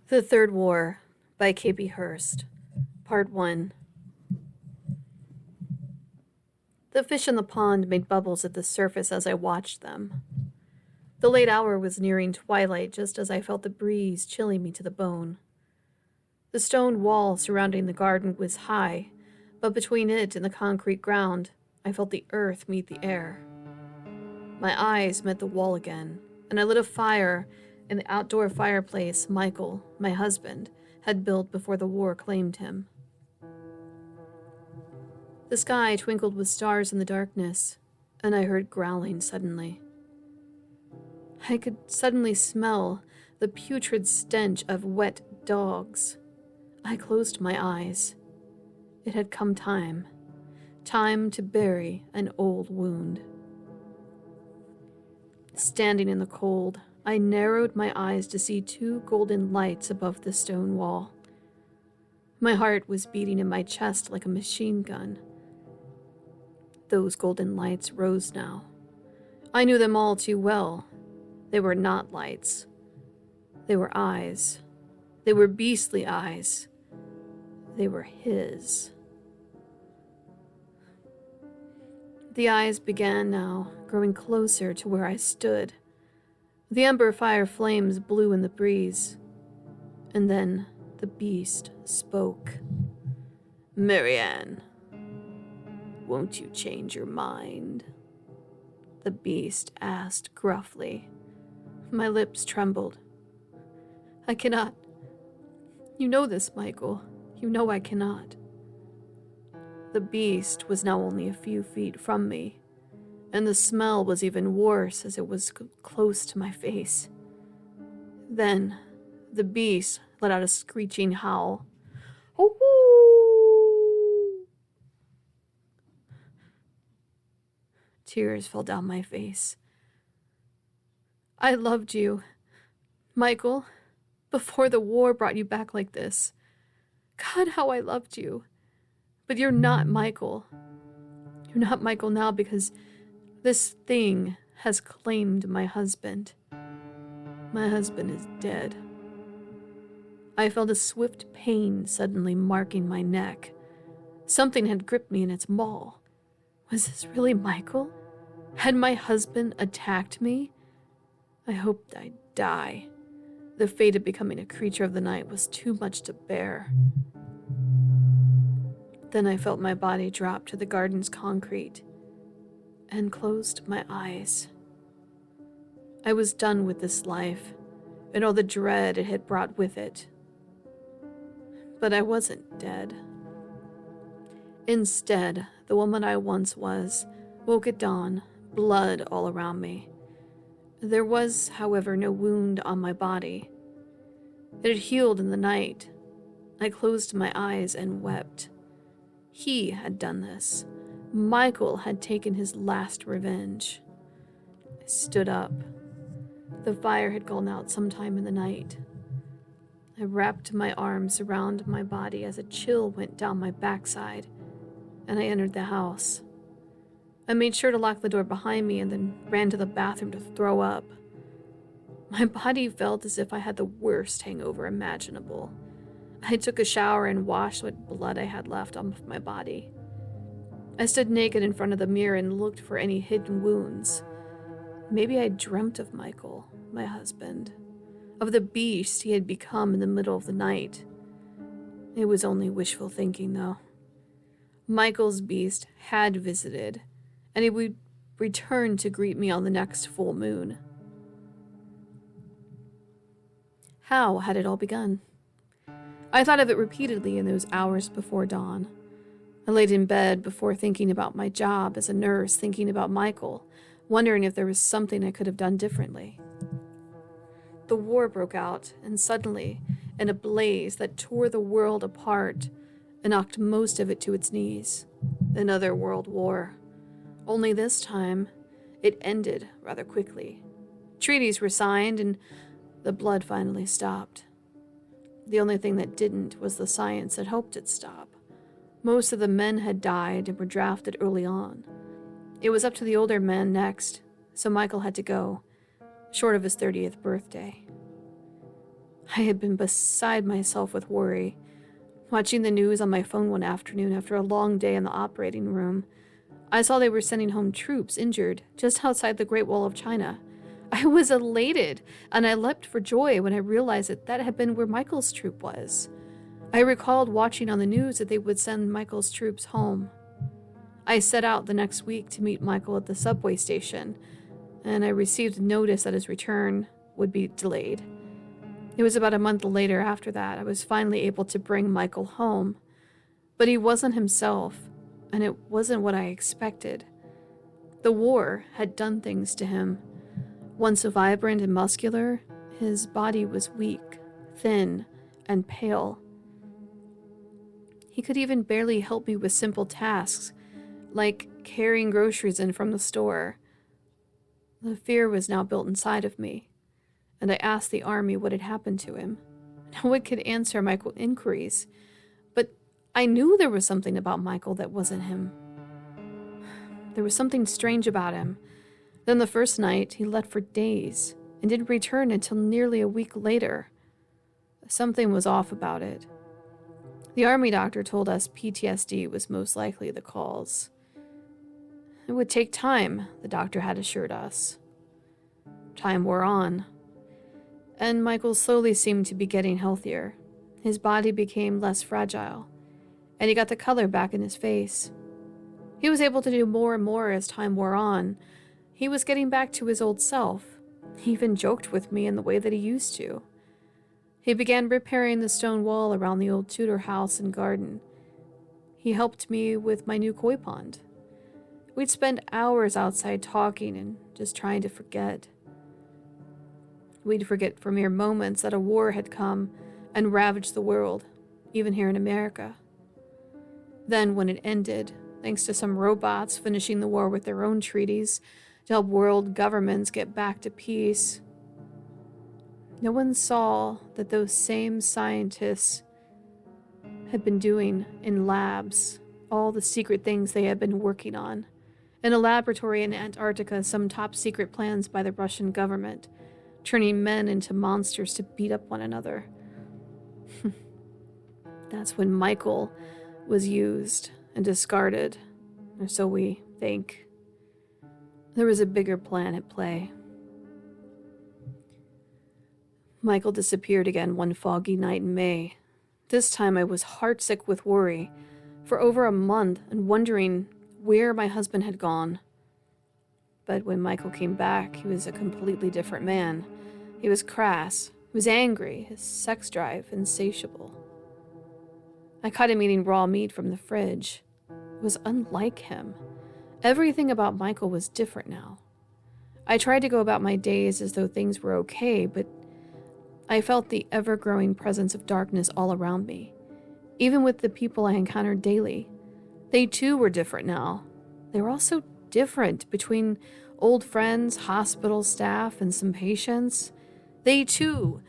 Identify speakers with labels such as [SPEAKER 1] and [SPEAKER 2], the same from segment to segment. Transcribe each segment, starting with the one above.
[SPEAKER 1] The Third War by KB HURST, Part 1. The fish in the pond made bubbles at the surface as I watched them. The late hour was nearing twilight just as I felt the breeze chilling me to the bone. The stone wall surrounding the garden was high, but between it and the concrete ground, I felt the earth meet the air. My eyes met the wall again, and I lit a fire in the outdoor fireplace Michael, my husband, had built before the war claimed him. The sky twinkled with stars in the darkness, and I heard growling suddenly. I could suddenly smell the putrid stench of wet dogs. I closed my eyes. It had come time to bury an old wound. Standing in the cold, I narrowed my eyes to see two golden lights above the stone wall. My heart was beating in my chest like a machine gun. Those golden lights rose now. I knew them all too well. They were not lights. They were eyes. They were beastly eyes. They were his. The eyes began now, growing closer to where I stood. The ember fire flames blew in the breeze. And then the beast spoke. "Marianne, won't you change your mind?" The beast asked gruffly. My lips trembled. "I cannot. You know this, Michael. You know I cannot." The beast was now only a few feet from me, and the smell was even worse as it was close to my face. Then the beast let out a screeching howl. "Oh!" Tears fell down my face. "I loved you, Michael, before the war brought you back like this. God, how I loved you. But you're not Michael. You're not Michael now because this thing has claimed my husband. My husband is dead." I felt a swift pain suddenly marking my neck. Something had gripped me in its maw. Was this really Michael? Had my husband attacked me? I hoped I'd die. The fate of becoming a creature of the night was too much to bear. Then I felt my body drop to the garden's concrete and closed my eyes. I was done with this life and all the dread it had brought with it. But I wasn't dead. Instead, the woman I once was woke at dawn, blood all around me. There was, however, no wound on my body. It had healed in the night. I closed my eyes and wept. He had done this. Michael had taken his last revenge. I stood up. The fire had gone out sometime in the night. I wrapped my arms around my body as a chill went down my backside, and I entered the house. I made sure to lock the door behind me and then ran to the bathroom to throw up. My body felt as if I had the worst hangover imaginable. I took a shower and washed what blood I had left off my body. I stood naked in front of the mirror and looked for any hidden wounds. Maybe I dreamt of Michael, my husband, of the beast he had become in the middle of the night. It was only wishful thinking, though. Michael's beast had visited, and he would return to greet me on the next full moon. How had it all begun? I thought of it repeatedly in those hours before dawn. I laid in bed before thinking about my job as a nurse, thinking about Michael, wondering if there was something I could have done differently. The war broke out, and suddenly, in a blaze that tore the world apart and knocked most of it to its knees, another world war. Only this time, it ended rather quickly. Treaties were signed, and the blood finally stopped. The only thing that didn't was the science that helped it stop. Most of the men had died and were drafted early on. It was up to the older men next, so Michael had to go, short of his 30th birthday. I had been beside myself with worry. Watching the news on my phone one afternoon after a long day in the operating room, I saw they were sending home troops injured just outside the Great Wall of China. I was elated, and I leapt for joy when I realized that had been where Michael's troop was. I recalled watching on the news that they would send Michael's troops home. I set out the next week to meet Michael at the subway station, and I received notice that his return would be delayed. It was about a month later after that I was finally able to bring Michael home, but he wasn't himself, and it wasn't what I expected. The war had done things to him. Once vibrant and muscular, his body was weak, thin, and pale. He could even barely help me with simple tasks, like carrying groceries in from the store. The fear was now built inside of me, and I asked the army what had happened to him. No one could answer my inquiries, but I knew there was something about Michael that wasn't him. There was something strange about him. Then the first night, he left for days and didn't return until nearly a week later. Something was off about it. The army doctor told us PTSD was most likely the cause. It would take time, the doctor had assured us. Time wore on, and Michael slowly seemed to be getting healthier. His body became less fragile, and he got the color back in his face. He was able to do more and more as time wore on. He was getting back to his old self. He even joked with me in the way that he used to. He began repairing the stone wall around the old Tudor house and garden. He helped me with my new koi pond. We'd spend hours outside talking and just trying to forget. We'd forget for mere moments that a war had come and ravaged the world, even here in America. Then, when it ended, thanks to some robots finishing the war with their own treaties to help world governments get back to peace, no one saw that those same scientists had been doing in labs all the secret things they had been working on. In a laboratory in Antarctica, some top secret plans by the Russian government, turning men into monsters to beat up one another. That's when Michael was used and discarded, or so we think. There was a bigger plan at play. Michael disappeared again one foggy night in May. This time I was heartsick with worry for over a month and wondering where my husband had gone. But when Michael came back, he was a completely different man. He was crass, he was angry, his sex drive insatiable. I caught him eating raw meat from the fridge. It was unlike him. Everything about Michael was different now. I tried to go about my days as though things were okay, but I felt the ever-growing presence of darkness all around me, even with the people I encountered daily. They too were different now. They were all so different between old friends, hospital staff, and some patients. They too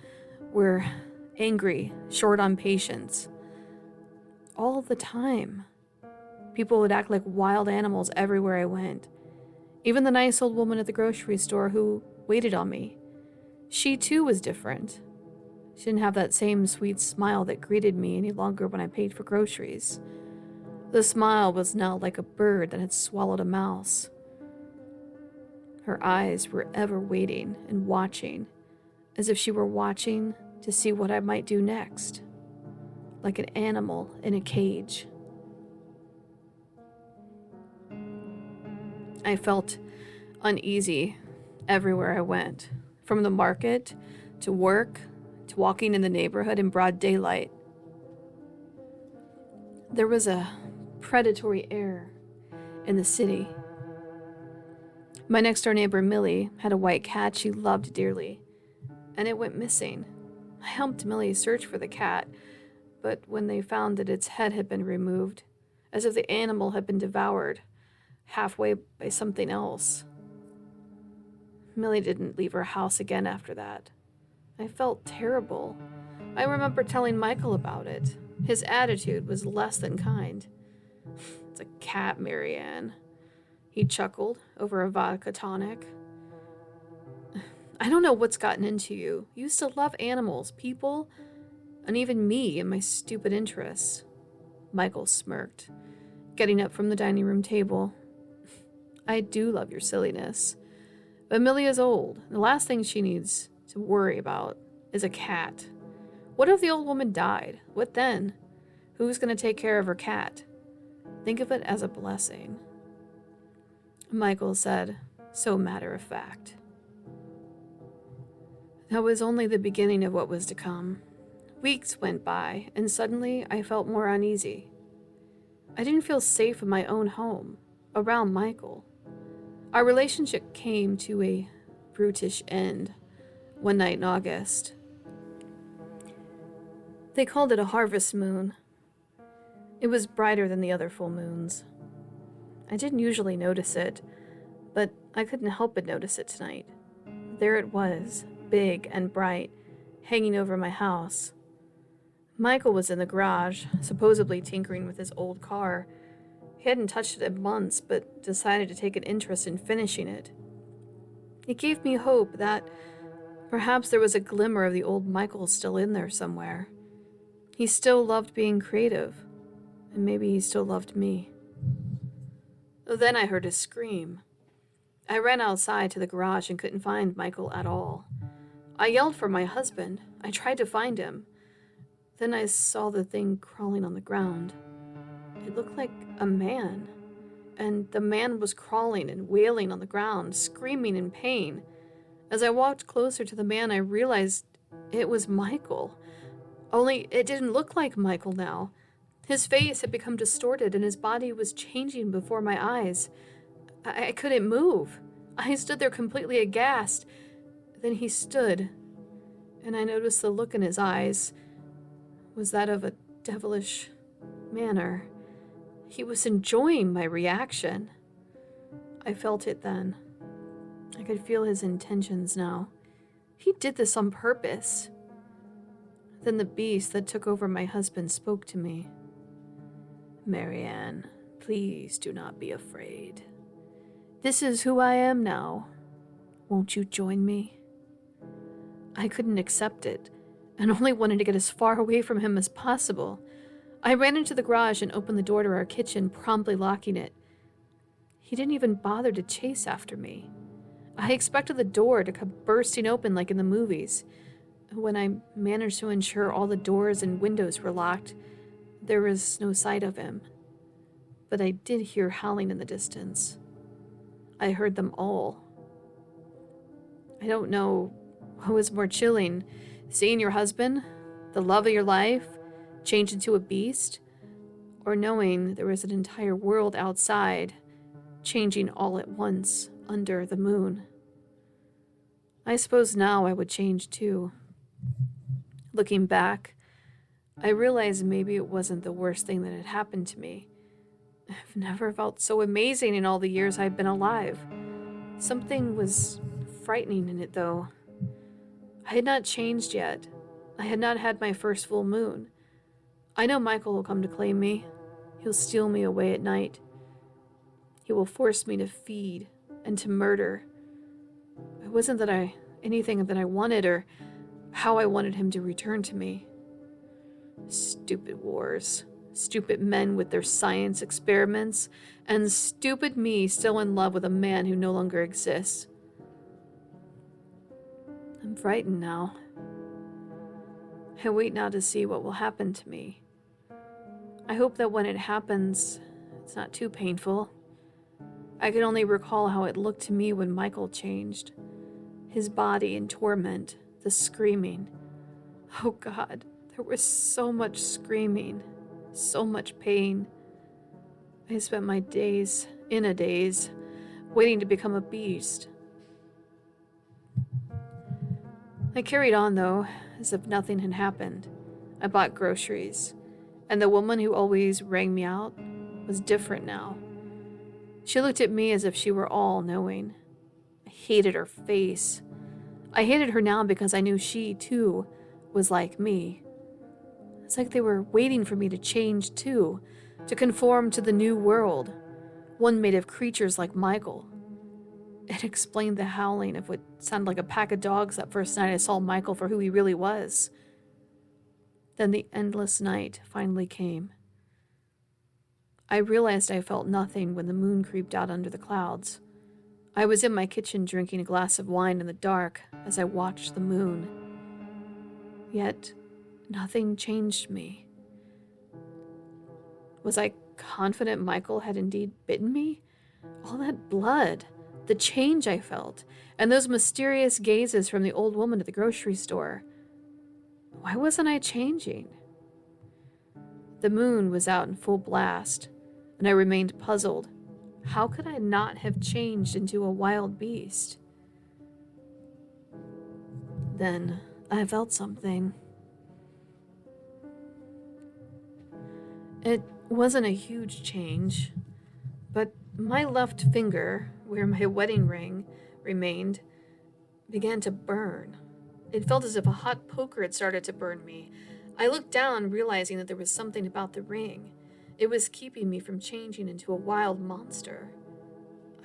[SPEAKER 1] were angry, short on patience. All the time. People would act like wild animals everywhere I went. Even the nice old woman at the grocery store who waited on me. She too was different. She didn't have that same sweet smile that greeted me any longer when I paid for groceries. The smile was now like a bird that had swallowed a mouse. Her eyes were ever waiting and watching, as if she were watching to see what I might do next, like an animal in a cage. I felt uneasy everywhere I went, from the market to work to walking in the neighborhood in broad daylight. There was a predatory air in the city. My next-door neighbor, Millie, had a white cat she loved dearly, and it went missing. I helped Millie search for the cat, but when they found that its head had been removed, as if the animal had been devoured halfway by something else. Millie didn't leave her house again after that. I felt terrible. I remember telling Michael about it. His attitude was less than kind. It's a cat, Marianne. He chuckled over a vodka tonic. I don't know what's gotten into you. You used to love animals, people, and even me and my stupid interests. Michael smirked, getting up from the dining room table. I do love your silliness. But Amelia's old. The last thing she needs to worry about is a cat. What if the old woman died? What then? Who's going to take care of her cat? Think of it as a blessing. Michael said, so matter of fact. That was only the beginning of what was to come. Weeks went by, and suddenly I felt more uneasy. I didn't feel safe in my own home, around Michael. Our relationship came to a brutish end one night in August. They called it a harvest moon. It was brighter than the other full moons. I didn't usually notice it, but I couldn't help but notice it tonight. There it was, big and bright, hanging over my house. Michael was in the garage, supposedly tinkering with his old car. He hadn't touched it in months, but decided to take an interest in finishing it. It gave me hope that perhaps there was a glimmer of the old Michael still in there somewhere. He still loved being creative, and maybe he still loved me. Then I heard a scream. I ran outside to the garage and couldn't find Michael at all. I yelled for my husband. I tried to find him. Then I saw the thing crawling on the ground. It looked like a man, and the man was crawling and wailing on the ground, screaming in pain. As I walked closer to the man, I realized it was Michael. Only it didn't look like Michael now. His face had become distorted, and his body was changing before my eyes. I couldn't move. I stood there completely aghast. Then he stood, and I noticed the look in his eyes was that of a devilish manner. He was enjoying my reaction. I felt it then. I could feel his intentions now. He did this on purpose. Then the beast that took over my husband spoke to me. Marianne, please do not be afraid. This is who I am now. Won't you join me? I couldn't accept it, and only wanted to get as far away from him as possible. I ran into the garage and opened the door to our kitchen, promptly locking it. He didn't even bother to chase after me. I expected the door to come bursting open like in the movies. When I managed to ensure all the doors and windows were locked, there was no sight of him. But I did hear howling in the distance. I heard them all. I don't know what was more chilling, seeing your husband, the love of your life, change into a beast, or knowing there was an entire world outside, changing all at once under the moon. I suppose now I would change too. Looking back, I realized maybe it wasn't the worst thing that had happened to me. I've never felt so amazing in all the years I've been alive. Something was frightening in it, though. I had not changed yet. I had not had my first full moon. I know Michael will come to claim me. He'll steal me away at night. He will force me to feed and to murder. It wasn't anything that I wanted or how I wanted him to return to me. Stupid wars. Stupid men with their science experiments, and stupid me still in love with a man who no longer exists. I'm frightened now. I wait now to see what will happen to me. I hope that when it happens, it's not too painful. I can only recall how it looked to me when Michael changed. His body in torment, the screaming. Oh God, there was so much screaming. So much pain. I spent my days, in a daze, waiting to become a beast. I carried on, though, as if nothing had happened. I bought groceries, and the woman who always rang me out was different now. She looked at me as if she were all-knowing. I hated her face. I hated her now because I knew she, too, was like me. It's like they were waiting for me to change too, to conform to the new world, one made of creatures like Michael. It explained the howling of what sounded like a pack of dogs that first night I saw Michael for who he really was. Then the endless night finally came. I realized I felt nothing when the moon creeped out under the clouds. I was in my kitchen drinking a glass of wine in the dark as I watched the moon. Yet, nothing changed me. Was I confident Michael had indeed bitten me? All that blood, the change I felt, and those mysterious gazes from the old woman at the grocery store. Why wasn't I changing? The moon was out in full blast, and I remained puzzled. How could I not have changed into a wild beast? Then I felt something. It wasn't a huge change, but my left finger, where my wedding ring remained, began to burn. It felt as if a hot poker had started to burn me. I looked down, realizing that there was something about the ring. It was keeping me from changing into a wild monster.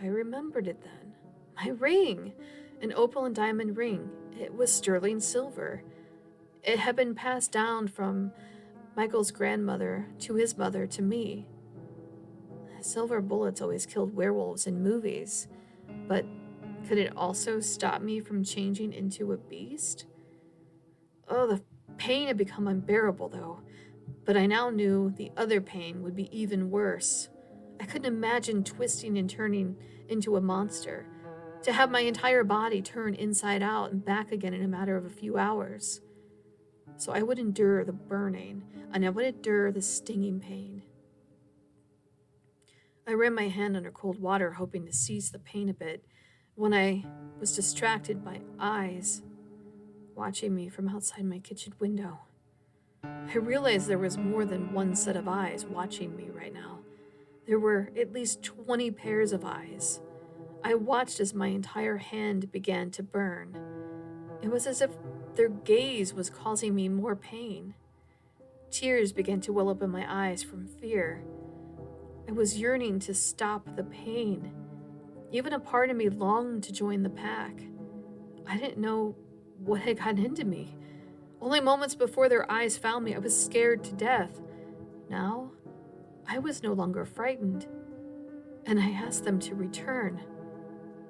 [SPEAKER 1] I remembered it then. My ring! An opal and diamond ring. It was sterling silver. It had been passed down from Michael's grandmother to his mother to me. Silver bullets always killed werewolves in movies, but could it also stop me from changing into a beast? Oh, the pain had become unbearable, though. But I now knew the other pain would be even worse. I couldn't imagine twisting and turning into a monster, to have my entire body turn inside out and back again in a matter of a few hours. So I would endure the burning, and I would endure the stinging pain. I ran my hand under cold water, hoping to cease the pain a bit, when I was distracted by eyes watching me from outside my kitchen window. I realized there was more than one set of eyes watching me right now. There were at least 20 pairs of eyes. I watched as my entire hand began to burn. It was as if their gaze was causing me more pain. Tears began to well up in my eyes from fear. I was yearning to stop the pain. Even a part of me longed to join the pack. I didn't know what had gotten into me. Only moments before their eyes found me, I was scared to death. Now, I was no longer frightened, and I asked them to return.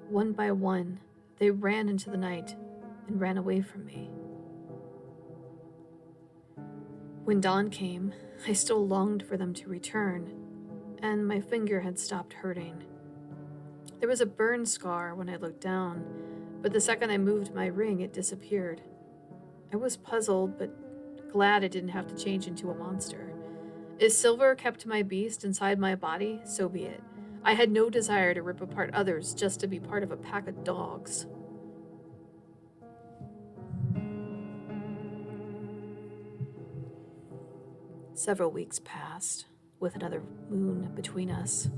[SPEAKER 1] One by one, they ran into the night and ran away from me. When dawn came, I still longed for them to return, and my finger had stopped hurting. There was a burn scar when I looked down, but the second I moved my ring, it disappeared. I was puzzled, but glad I didn't have to change into a monster. If silver kept my beast inside my body, so be it. I had no desire to rip apart others just to be part of a pack of dogs. Several weeks passed, with another moon between us.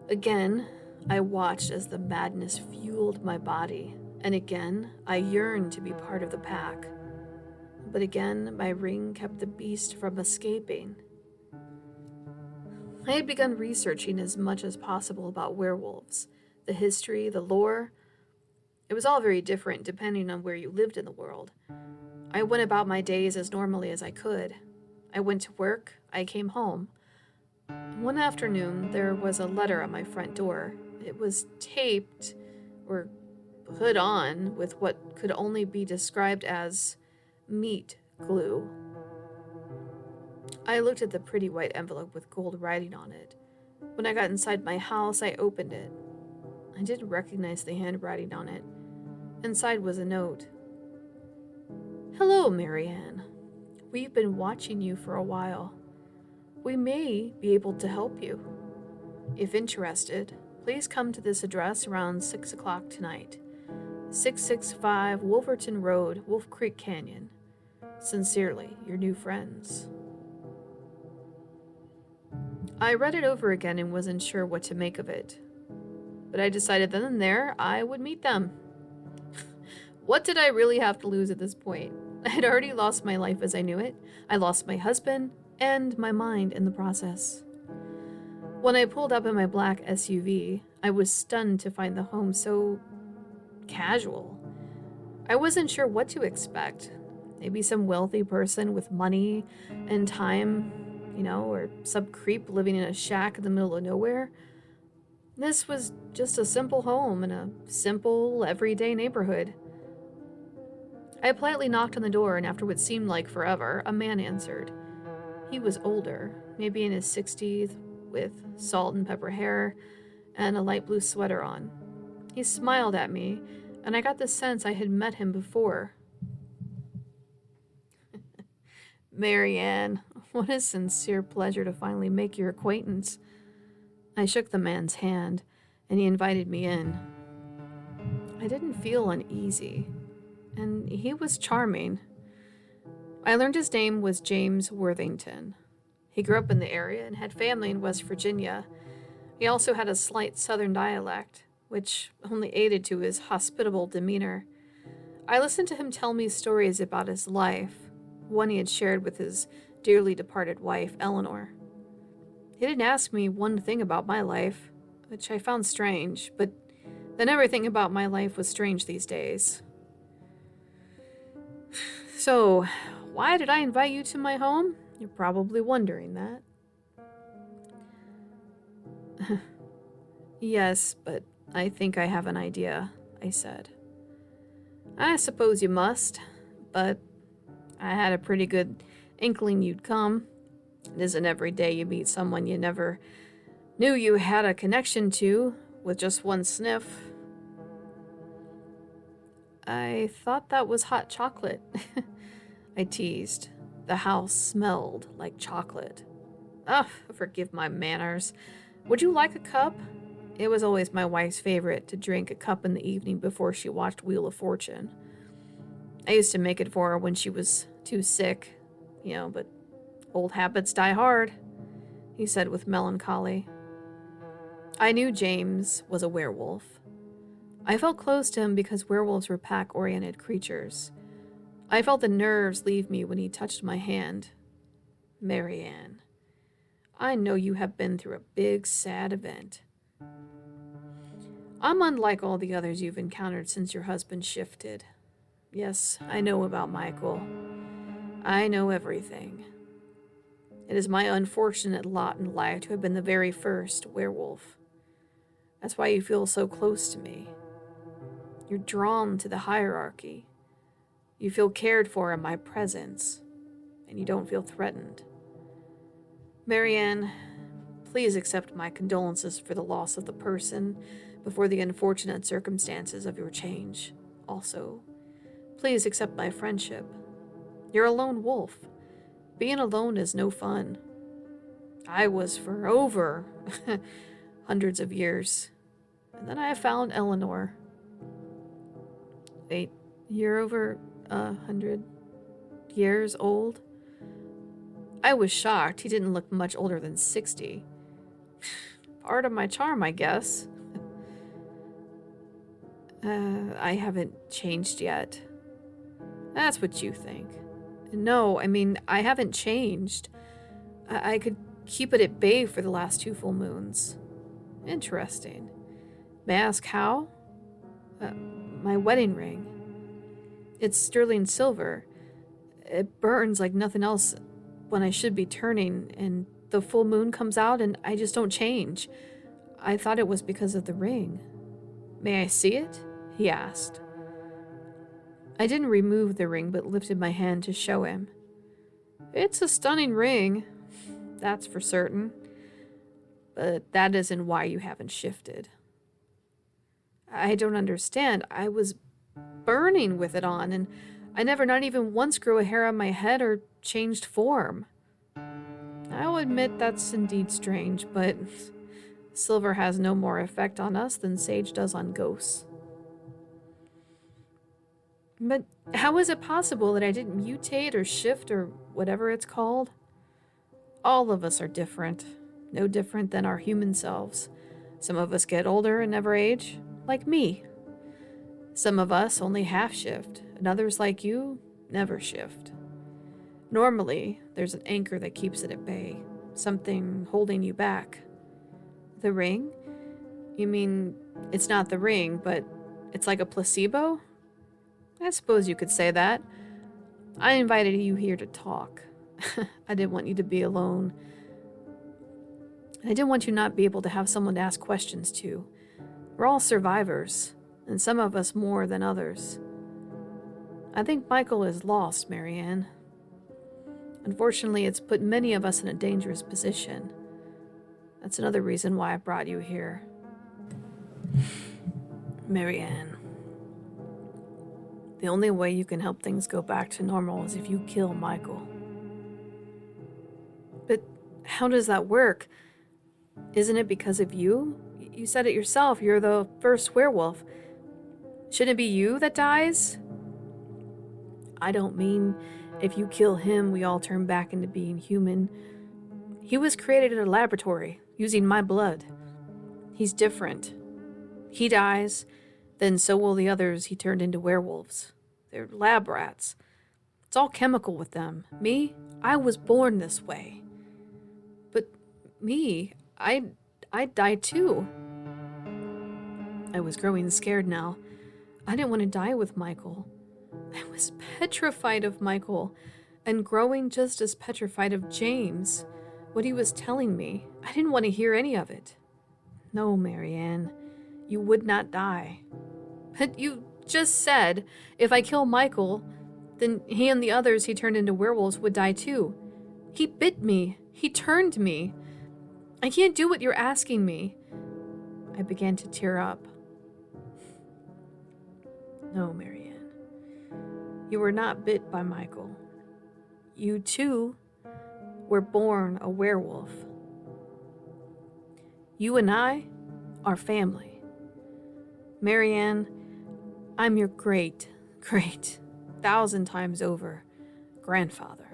[SPEAKER 1] Again, I watched as the madness fueled my body, and again, I yearned to be part of the pack. But again, my ring kept the beast from escaping. I had begun researching as much as possible about werewolves, the history, the lore. It was all very different depending on where you lived in the world. I went about my days as normally as I could. I went to work, I came home. One afternoon, there was a letter at my front door. It was taped, or put on, with what could only be described as meat glue. I looked at the pretty white envelope with gold writing on it. When I got inside my house, I opened it. I didn't recognize the handwriting on it. Inside was a note. "Hello, Marianne. We've been watching you for a while. We may be able to help you. If interested, please come to this address around 6 o'clock tonight. 665 Wolverton Road, Wolf Creek Canyon. Sincerely, your new friends." I read it over again and wasn't sure what to make of it. But I decided then and there I would meet them. What did I really have to lose at this point? I had already lost my life as I knew it. I lost my husband and my mind in the process. When I pulled up in my black SUV, I was stunned to find the home so casual. I wasn't sure what to expect. Maybe some wealthy person with money and time, or some creep living in a shack in the middle of nowhere. This was just a simple home in a simple, everyday neighborhood. I politely knocked on the door, and after what seemed like forever, a man answered. He was older, maybe in his 60s, with salt and pepper hair and a light blue sweater on. He smiled at me, and I got the sense I had met him before. Marianne, what a sincere pleasure to finally make your acquaintance. I shook the man's hand, and he invited me in. I didn't feel uneasy, and he was charming. I learned his name was James Worthington. He grew up in the area and had family in West Virginia. He also had a slight southern dialect, which only aided to his hospitable demeanor. I listened to him tell me stories about his life, one he had shared with his dearly departed wife, Eleanor. He didn't ask me one thing about my life, which I found strange, but then everything about my life was strange these days. So, why did I invite you to my home? You're probably wondering that. Yes, but I think I have an idea, I said. I suppose you must, but I had a pretty good inkling you'd come. It isn't every day you meet someone you never knew you had a connection to with just one sniff. I thought that was hot chocolate. I teased. The house smelled like chocolate. Oh, forgive my manners. Would you like a cup? It was always my wife's favorite to drink a cup in the evening before she watched Wheel of Fortune. I used to make it for her when she was too sick, but old habits die hard, he said with melancholy. I knew James was a werewolf. I felt close to him because werewolves were pack-oriented creatures. I felt the nerves leave me when he touched my hand. Marianne, I know you have been through a big, sad event. I'm unlike all the others you've encountered since your husband shifted. Yes, I know about Michael. I know everything. It is my unfortunate lot in life to have been the very first werewolf. That's why you feel so close to me. You're drawn to the hierarchy. You feel cared for in my presence, and you don't feel threatened. Marianne, please accept my condolences for the loss of the person before the unfortunate circumstances of your change. Also, please accept my friendship. You're a lone wolf. Being alone is no fun. I was for over hundreds of years. And then I found Eleanor. Wait, you're over 100 years old? I was shocked. He didn't look much older than 60. Part of my charm, I guess. I haven't changed yet. That's what you think. No, I haven't changed. I could keep it at bay for the last 2 full moons. Interesting. May I ask how? My wedding ring. It's sterling silver. It burns like nothing else when I should be turning, and the full moon comes out and I just don't change. I thought it was because of the ring. May I see it? He asked. I didn't remove the ring, but lifted my hand to show him. It's a stunning ring, that's for certain. But that isn't why you haven't shifted. I don't understand. I was burning with it on, and I never not even once grew a hair on my head or changed form. I'll admit that's indeed strange, but silver has no more effect on us than sage does on ghosts. But how is it possible that I didn't mutate or shift or whatever it's called? All of us are different, no different than our human selves. Some of us get older and never age, like me. Some of us only half shift, and others like you never shift. Normally, there's an anchor that keeps it at bay, something holding you back. The ring? You mean it's not the ring, but it's like a placebo? I suppose you could say that. I invited you here to talk. I didn't want you to be alone. I didn't want you not be able to have someone to ask questions to. We're all survivors, and some of us more than others. I think Michael is lost, Marianne. Unfortunately, it's put many of us in a dangerous position. That's another reason why I brought you here. Marianne. The only way you can help things go back to normal is if you kill Michael. But how does that work? Isn't it because of you? You said it yourself, you're the first werewolf. Shouldn't it be you that dies? I don't mean if you kill him, we all turn back into being human. He was created in a laboratory, using my blood. He's different. He dies, then so will the others he turned into werewolves. They're lab rats. It's all chemical with them. Me, I was born this way. But me, I'd die too. I was growing scared now. I didn't want to die with Michael. I was petrified of Michael, and growing just as petrified of James. What he was telling me, I didn't want to hear any of it. No, Marianne, you would not die. But you just said, if I kill Michael, then he and the others he turned into werewolves would die too. He bit me. He turned me. I can't do what you're asking me. I began to tear up. No, Marianne. You were not bit by Michael. You, too, were born a werewolf. You and I are family. Marianne, I'm your great, 1,000 times over grandfather.